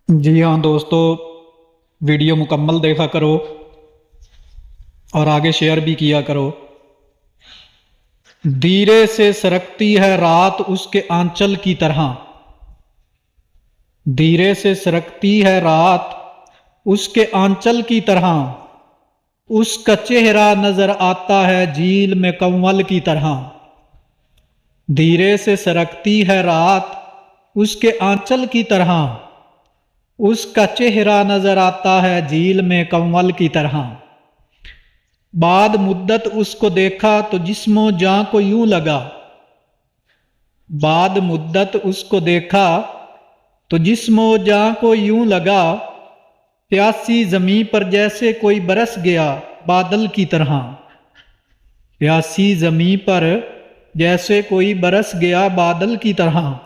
जी हाँ दोस्तों, वीडियो मुकम्मल देखा करो और आगे शेयर भी किया करो। धीरे से सरकती है रात उसके आंचल की तरह। धीरे से सरकती है रात उसके आंचल की तरह। उसका चेहरा नजर आता है झील में कंवल की तरह। धीरे से सरकती है रात उसके आंचल की तरह। उसका चेहरा नजर आता है झील में कंवल की तरह। बाद मुद्दत उसको देखा तो जिस्मो जां को यूं लगा। बाद मुद्दत उसको देखा तो जिस्मो जां को यूं लगा। प्यासी जमीन पर जैसे कोई बरस गया बादल की तरह। प्यासी जमीन पर जैसे कोई बरस गया बादल की तरह।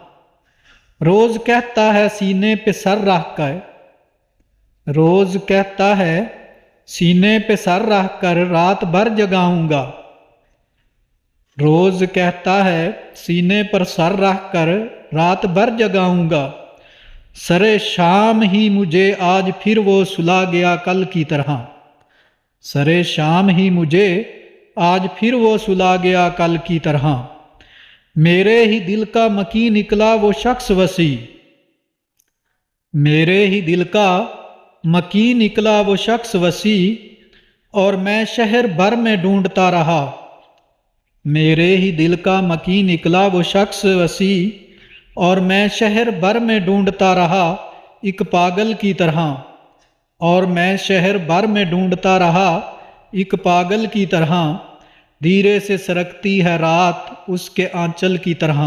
रोज कहता है सीने पे सर रख कर। रोज कहता है सीने पे सर रख कर रात भर जगाऊंगा। रोज कहता है सीने पर सर रख कर रात भर जगाऊंगा। सरे शाम ही मुझे आज फिर वो सुला गया कल की तरह। सरे शाम ही मुझे आज फिर वो सुला गया कल की तरह। मेरे ही दिल का मकी निकला वो शख्स वसी। मेरे ही दिल का मकी निकला वो शख्स वसी। और मैं शहर भर में ढूंढता रहा। मेरे ही दिल का मकी निकला वो शख्स वसी। और मैं शहर भर में ढूंढता रहा एक पागल की तरह। और मैं शहर भर में ढूंढता रहा एक पागल की तरह। धीरे से सरकती है रात उसके आंचल की तरह।